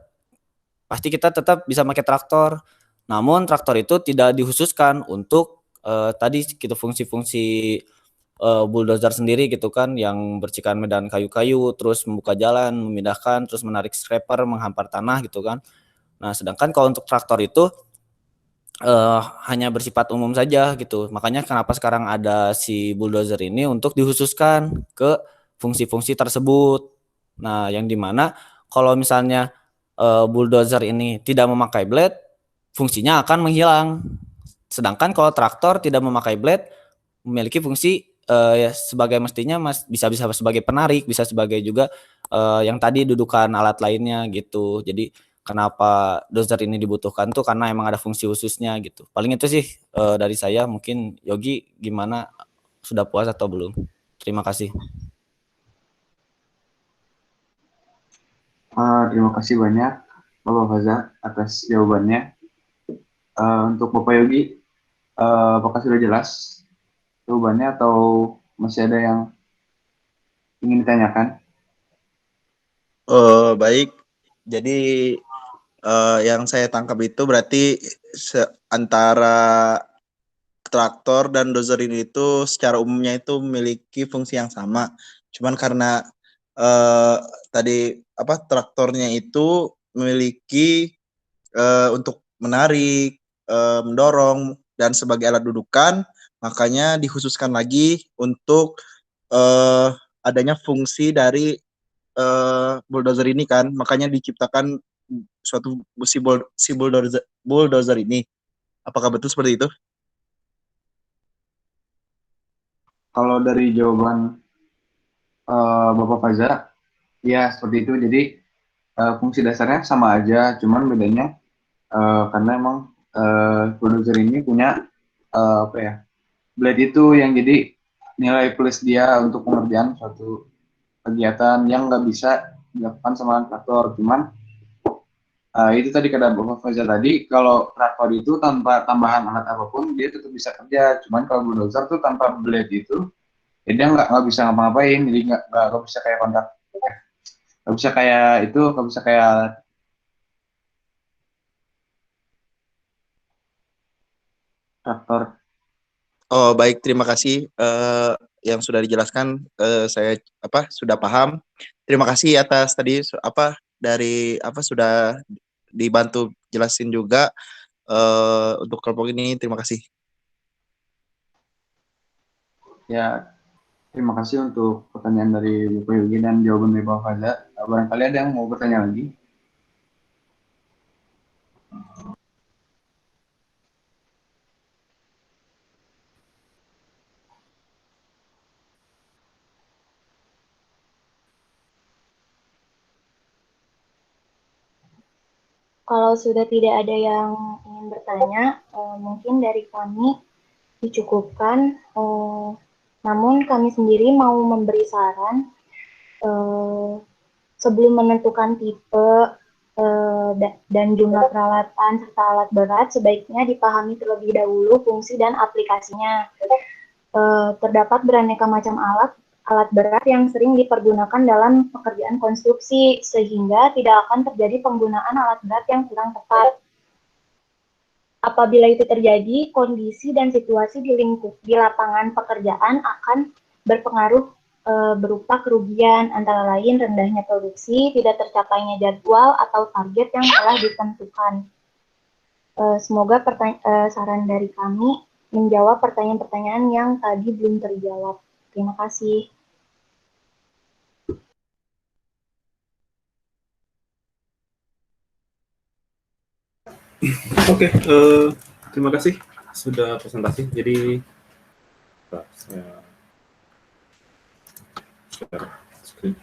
S8: pasti kita tetap bisa pakai traktor. Namun traktor itu tidak dikhususkan untuk tadi gitu fungsi-fungsi bulldozer sendiri gitu kan yang bersihkan medan kayu-kayu, terus membuka jalan, memindahkan, terus menarik scraper, menghampar tanah gitu kan. Nah, sedangkan kalau untuk traktor itu hanya bersifat umum saja gitu. Makanya kenapa sekarang ada si bulldozer ini untuk dikhususkan ke fungsi-fungsi tersebut. Nah, yang dimana kalau misalnya bulldozer ini tidak memakai blade, fungsinya akan menghilang. Sedangkan kalau traktor tidak memakai blade, memiliki fungsi ya sebagai mestinya bisa sebagai penarik, bisa sebagai juga yang tadi dudukan alat lainnya gitu. Jadi kenapa dozer ini dibutuhkan tuh karena emang ada fungsi khususnya gitu. Paling itu sih dari saya. Mungkin Yogi gimana, sudah puas atau belum? Terima kasih.
S1: Terima kasih banyak Bapak Faza atas jawabannya. Untuk Bapak Yogi, apakah sudah jelas jawabannya atau masih ada yang ingin ditanyakan?
S10: Baik. Jadi yang saya tangkap itu berarti antara traktor dan dozer ini itu secara umumnya itu memiliki fungsi yang sama. Cuman karena tadi traktornya itu memiliki untuk menarik, mendorong dan sebagai alat dudukan, makanya dikhususkan lagi untuk adanya fungsi dari bulldozer ini kan, makanya diciptakan suatu si bulldozer ini. Apakah betul seperti itu?
S1: Kalau dari jawaban Bapak Faza, ya seperti itu. Jadi fungsi dasarnya sama aja, cuman bedanya karena emang bulldozer ini punya blade itu yang jadi nilai plus dia untuk pengerjaan suatu kegiatan yang nggak bisa dilakukan sama traktor. Cuman itu tadi kata Bapak Fajar tadi, kalau traktor itu tanpa tambahan alat apapun dia tetap bisa kerja. Cuman kalau bulldozer tuh tanpa blade itu, ya dia nggak bisa ngapa-ngapain. Jadi nggak bisa kayak kontak, nggak bisa kayak itu, nggak bisa kayak traktor.
S10: Oh baik, terima kasih yang sudah dijelaskan. Saya sudah paham. Terima kasih atas tadi dari sudah dibantu jelasin juga untuk kelompok ini. Terima kasih.
S1: Ya, Terima kasih untuk pertanyaan dari Bapak Yogi dan jawaban dari Bapak Faza. Barangkali ada yang mau bertanya lagi?
S3: Kalau sudah tidak ada yang ingin bertanya, mungkin dari kami dicukupkan. Namun kami sendiri mau memberi saran sebelum menentukan tipe dan jumlah peralatan serta alat berat, sebaiknya dipahami terlebih dahulu fungsi dan aplikasinya. Terdapat beraneka macam alat berat yang sering dipergunakan dalam pekerjaan konstruksi, sehingga tidak akan terjadi penggunaan alat berat yang kurang tepat. Apabila itu terjadi, kondisi dan situasi di lapangan pekerjaan akan berpengaruh berupa kerugian, antara lain rendahnya produksi, tidak tercapainya jadwal atau target yang telah ditentukan. Semoga saran dari kami menjawab pertanyaan-pertanyaan yang tadi belum terjawab. Terima kasih.
S5: Oke, terima kasih sudah presentasi. Jadi, saya share screen.